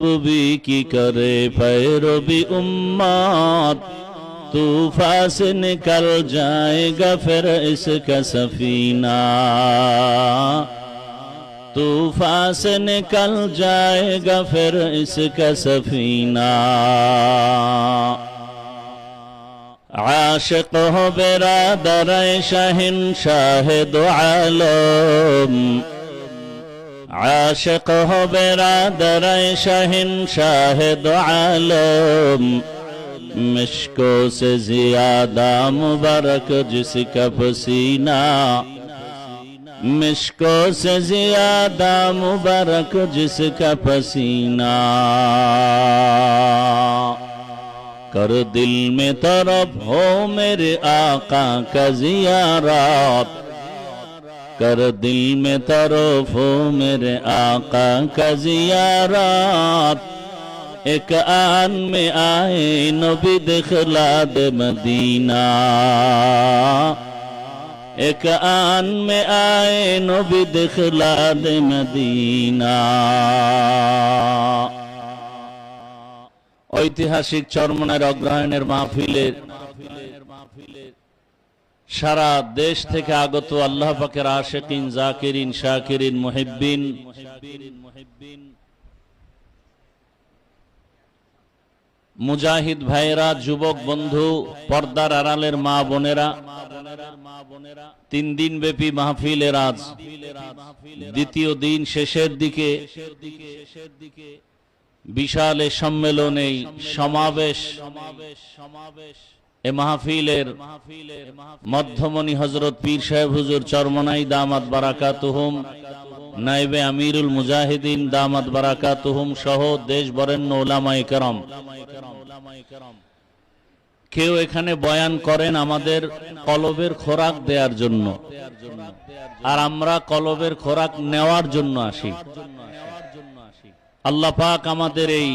भी की करे पैरवी उम्मत, तूफान से निकल जाएगा फिर इसका सफीना, तूफान से निकल जाएगा फिर इसका सफीना। आशिक हो बिरादर शहंशाह दो आलम, आशिक हो बिरादर शहंशाह दो आलम, मिश्को से ज्यादा मुबारक जिसका पसीना, मिश्को से ज्यादा मुबारक जिसका पसीना। कर दिल में तरफ हो मेरे आका का जियारत, कर दिल में तरफ हो मेरे आका का जियारत। एक आन में आए नबी दिखला दे मदीना, एक आन में आए नबी दिखला दे मदीना। ঐতিহাসিক চরমনার অগ্রহায়ণের মাহফিলের সারা দেশ থেকে আগত আল্লাহ পাকের আশিকিন, জাকিরিন, শাকিরিন, মুহিব্বিন, মুজাহিদ ভাইরা, যুবক বন্ধু, পর্দার আড়ালের মা বোনেরা, 3 দিন ব্যাপী মাহফিলের আজ দ্বিতীয় দিন শেষের দিকে বিশাল সম্মেলনে সমাবেশ। এ মাহফিলের মধ্যমণি হযরত পীর সাহেব হুজুর চরমনাই দামাত বারাকাতুহুম, নায়েবে আমিরুল মুজাহিদিন দামাত বারাকাতুহুম সহ দেশ বরেণ্য উলামায়ে কেরাম কেউ এখানে বয়ান করেন আমাদের কলবের খোরাক দেওয়ার জন্য, আর আমরা কলবের খোরাক নেওয়ার জন্য আসি। আল্লাহ পাক আমাদের এই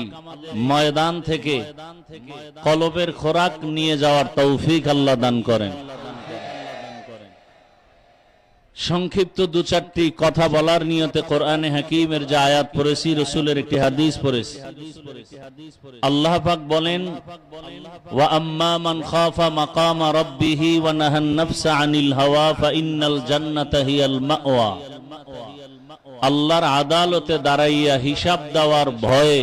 ময়দান থেকে কলবের খোরাক নিয়ে যাওয়ার তৌফিক আল্লাহ দান করেন। সংক্ষিপ্ত 2-4টি কথা বলার নিয়তে কোরআনে হাকিমের যে আয়াত পড়েছি, রাসূলের একটি হাদিস পড়েছি। আল্লাহ পাক বলেন, ওয়া আম্মা মান খাফা মাকামা রাব্বিহি ওয়া নাহান নাফসা আনিল হাওয়া ফাইন্নাল জান্নাতা হিয়াল মাওয়া। আল্লাহর আদালতে দাঁড়াইয়া হিসাব দেওয়ার ভয়ে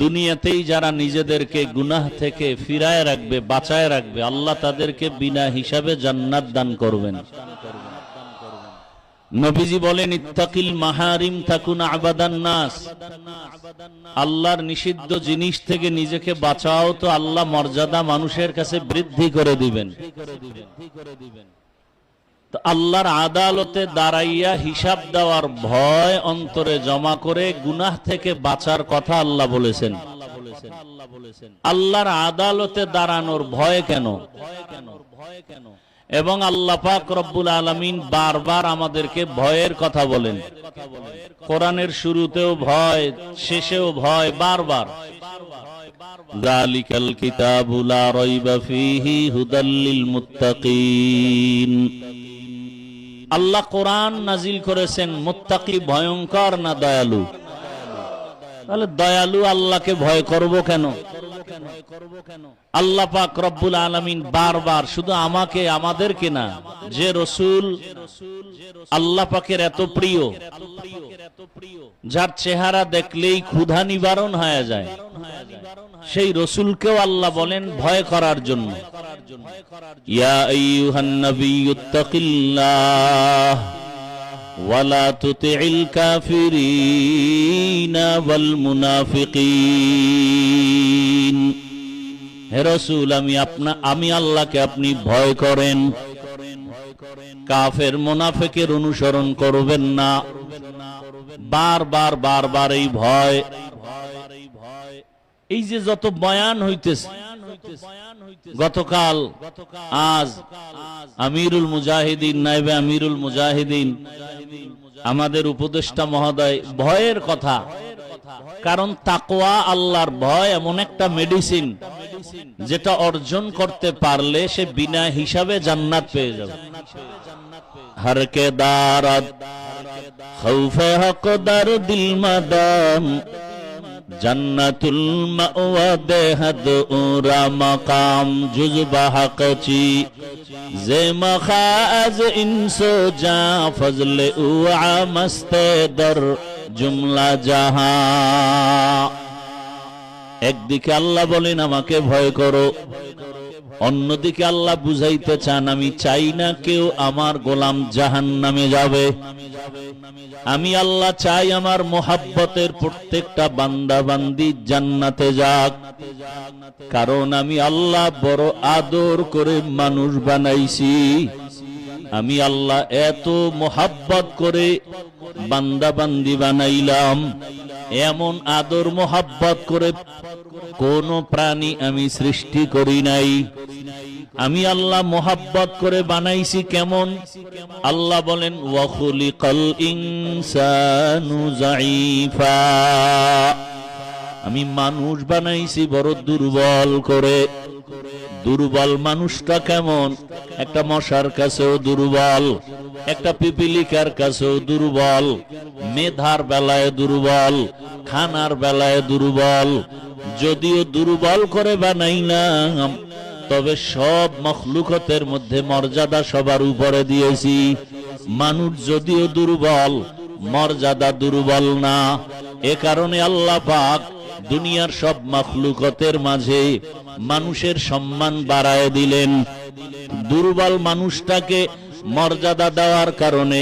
দুনিয়াতেই যারা নিজেদেরকে গুনাহ থেকে ফিরায় রাখবে, বাঁচায় রাখবে, আল্লাহ তাদেরকে বিনা হিসাবে জান্নাত দান করবেন। নবীজি বলেন, ইত্তাকিল মাহারিম তাকুন আবাদান নাস। আল্লাহর নিষিদ্ধ জিনিস থেকে নিজেকে বাঁচাও তো আল্লাহ মর্যাদা মানুষের কাছে বৃদ্ধি করে দিবেন। তো আল্লাহর আদালতে দাঁড়াইয়া হিসাব দেওয়ার ভয় অন্তরে জমা করে গুনাহ থেকে বাঁচার কথা আল্লাহ বলেছেন। আল্লাহর আদালতে দাঁড়ানোর ভয় কেন? এবং আল্লাহ পাক রব্বুল আলামিন বারবার আমাদেরকে ভয়ের কথা বলেন। কোরআনের শুরুতেও ভয়, শেষেও ভয়, বারবার। যালিকাল কিতাবু লা রাইবা ফীহি হুদাল লিল মুত্তাকিন। আল্লাহ কোরআন নাজিল করেছেন, মুত্তাকি ভয়ঙ্কর না দয়ালু? তাহলে দয়ালু আল্লাহকে ভয় করব কেন? আল্লাহ পাক রব্বুল আলামিন বারবার, শুধু আমাকে, আমাদেরকে না, যে রাসূল আল্লাহ পাকের এত প্রিয়, যার চেহারা দেখলেই ক্ষুধা নিবারণ হয়ে যায়, সেই রাসূলকেও আল্লাহ বলেন ভয় করার জন্য। ইয়া আইয়ুহান নাবিয়্যুত্তাকিল্লাহ ওয়া লা তুতি'ল কাফিরিনা ওয়াল মুনাফিকিন। হে রাসূল, আমি আল্লাহকে আপনি ভয় করেন, কাফের মুনাফিকের অনুসরণ করবেন না। বারবার বারবার এই ভয়। এই যে যত বয়ান হইতেছে, গতকাল, আজ আমিরুল মুজাহিদিন, নায়েবে আমিরুল মুজাহিদিন, আমাদের উপদেষ্টা মহোদয় ভয়ের কথা। কারণ তাকওয়া, আল্লাহর ভয় এমন একটা মেডিসিন যেটা অর্জন করতে পারলে সে বিনা হিসাবে জান্নাত পেয়ে যাবে। हर के दारत खौफे हक दर दिल मदम জান্নাতুল মাওয়া দেহাদ উরা মাকাম জুজবা হাকচি যে মখাজ ইনসো জা ফজলে উআ মস্তে দর জুমলা জাহা। একদিকে আল্লাহ বলেন আমাকে ভয় করো, অন্যদিকে আল্লাহ বুঝাইতে চান আমি চাই না কেউ আমার গোলাম জাহান্নামে যাবে। আমি আল্লাহ চাই আমার মোহাব্বতের প্রত্যেকটা বান্দা বান্দি জান্নাতে যাক, কারণ আমি আল্লাহ বড় আদর করে মানুষ বানাইছি। আমি আল্লাহ এত মোহাব্বত করে বান্দা বান্দি বানাইলাম, এমন আদর মোহাব্বত করে কোন প্রাণী আমি সৃষ্টি করি নাই। আমি আল্লাহ মোহাব্বত করে বানাইছি কেমন? আল্লাহ বলেন ওয়া খুলিকাল ইনসানু যায়ীফা, আমি মানুষ বানাইছি বড় দুর্বল করে। দুর্বল মানুষটা কেমন? একটা মশার কাছেও দুর্বল, একটা পিপিলিকার কাছেও দুর্বল, মেধার বেলায় দুর্বল, খানার বেলায় দুর্বল। যদিও দুর্বল করে বানাইলাম, তবে সব মখলুকতের মধ্যে মর্যাদা সবার উপরে দিয়েছি। মানুষ যদিও দুর্বল, মর্যাদা দুর্বল না। এ কারণে আল্লাহ পাক দুনিয়ার সব মখলুকতের মাঝে মানুষের সম্মান বাড়ায় দিলেন। দুর্বল মানুষটাকে মর্যাদা দেওয়ার কারণে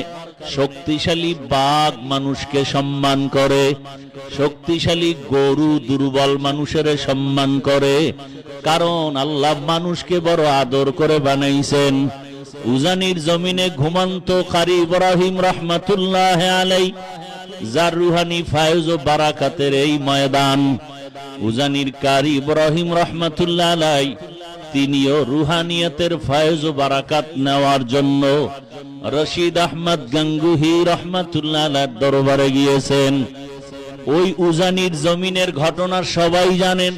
শক্তিশালী বাঘ মানুষকে সম্মান করে, শক্তিশালী গরু দুর্বল মানুষের সম্মান করে, কারণ আল্লাহ মানুষকে বড় আদর করে বানাইছেন। উজানির জমিনে ঘুমন্ত কারি ইব্রাহিম রহমাতুল্লাহ আলাই, যার রুহানি ফায়জ ও বারাকাতের এই ময়দান, উজানির কারি ইব্রাহিম রহমাতুল্লাহ আলাই তিনিও রুহানিয়তের ফায়জ ও বারাকাত নেওয়ার জন্য রশিদ আহমদ গঙ্গুহি রহমাতুল্লাহ আলাইহির দরবারে গিয়েছেন। ওই উজানির জমিনের ঘটনা সবাই জানেন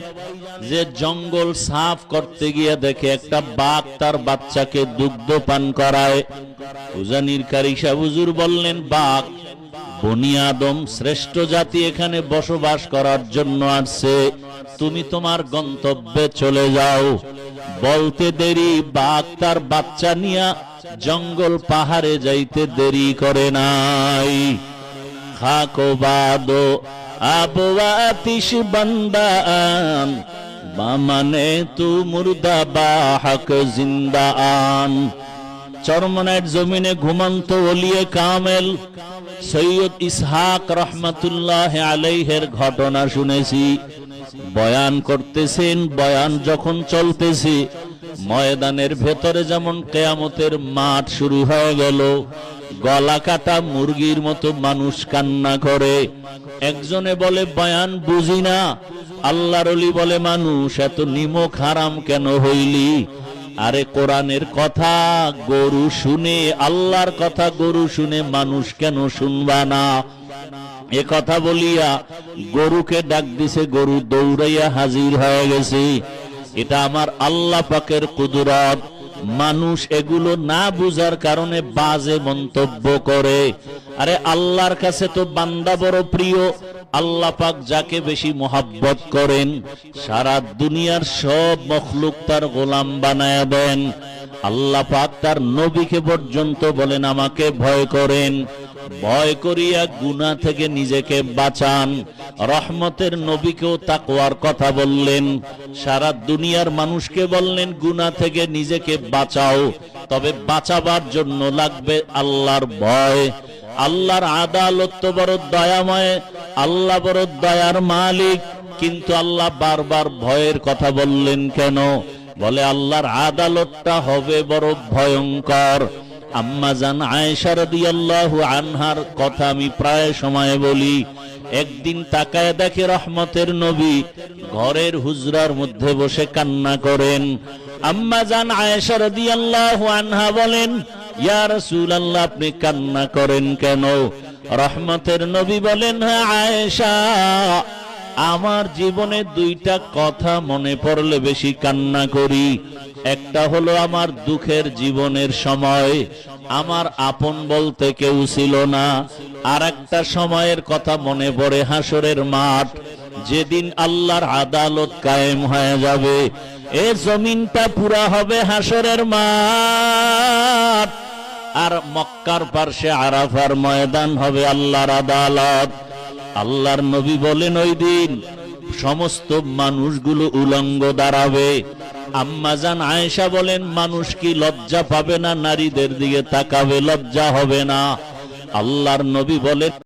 যে জঙ্গল সাফ করতে গিয়ে দেখে একটা বাঘ তার বাচ্চাকে দুগ্ধ পান করায়। উজানির কারি সাহেব হুজুর বললেন, বাঘ বনি আদম শ্রেষ্ঠ জাতি এখানে বসবাস করার জন্য আসছে, তুমি তোমার গন্তব্যে চলে যাও। বলতে দেরি বাঘ তার বাচ্চা নিয়ে জঙ্গল পাহাড়ে যাইতে দেরি করে নাই। খাকো বাদো আবওয়া আতিশ বান্দান বামানে তু মুর্দা বাহক জিন্দা আন। চরমনাইট জমিনে ঘুমন্ত ওলিয়ে কামেল সৈয়দ ইসহাক রহমাতুল্লাহ আলাইহির ঘটনা শুনেছি। বয়ান করতেছেন, বয়ান যখন চলতেছে ময়দানের ভেতরে যেমন কিয়ামতের মাঠ শুরু হয়ে গেল। গলা কাটা মুরগির মতো মানুষ কান্না করে। একজনে বলে বয়ান বুঝি না। আল্লাহর ওলি বলে, মানুষ এত নিমক হারাম কেন হইলি? আরে কোরআনের কথা গরু শুনে, আল্লাহর কথা গরু শুনে মানুষ কেন শুনবা না? এ কথা বলিয়া গরুকে ডাক দিছে, গরু দৌড়াইয়া হাজির হয়ে গেছে। এটা আমার আল্লাহ পাকের কুদরত। মানুষ এগুলো না বুঝার কারণে বাজে মন্তব্য করে। আরে আল্লাহর কাছে তো বান্দা বড় প্রিয়। আল্লাহ পাক যাকে বেশি মোহাব্বত করেন, সারা দুনিয়ার সব মখলুক তার গোলাম বানায়া দেন। আল্লাহ পাক তার নবীকে পর্যন্ত বলেন আমাকে ভয় করেন, ভয় করিয়া গুনাহ থেকে নিজেকে বাঁচান। রহমতের নবীকেও তাকওয়ার কথা বললেন, সারা দুনিয়ার মানুষকে বললেন গুনাহ থেকে নিজেকে বাঁচাও, তবে বাঁচাবার জন্য লাগবে আল্লাহর ভয়। আল্লাহর আদালত তো বড় দয়াময়, আল্লাহ বড় দয়ার মালিক, কিন্তু আল্লাহ বারবার ভয়ের কথা বললেন কেন? বলে আল্লাহর আদালতটা হবে বড় ভয়ঙ্কর। আম্মা জান আয়েশা রাদিয়াল্লাহু আনহার কথা আমি প্রায় সময় বলি। একদিন তাকায় দেখে রহমতের নবী ঘরের হুজরার মধ্যে বসে কান্না করেন। আম্মা জান আয়েশা রাদিয়াল্লাহু আনহা বলেন, ইয়া রাসূলুল্লাহ আপনি কান্না করেন কেন? রহমতের নবী বলেন, হ্যাঁ আয়েশা, আমার জীবনে দুইটা কথা মনে পড়লে বেশি কান্না করি। একটা হলো আমার দুঃখের জীবনের সময়, আমার আপন বলতে কেউ ছিল না। আর একটা সময়ের কথা মনে পড়ে হাসরের মাঠ, যেদিন আল্লাহর আদালত কায়েম হয়ে যাবে, এ জমিনটা পুরা হবে হাসরের মাঠ, আর মক্কার পার্শ্বে আরাফার ময়দান হবে আল্লাহর আদালত। আল্লাহর নবী বলেন ওই দিন সমস্ত মানুষগুলো উলঙ্গ দাঁড়াবে। আম্মাজান আয়েশা বলেন, মানুষ কি লজ্জা পাবে না? নারীদের দিকে তাকাবে, লজ্জা হবে না? আল্লাহর নবী বলেন,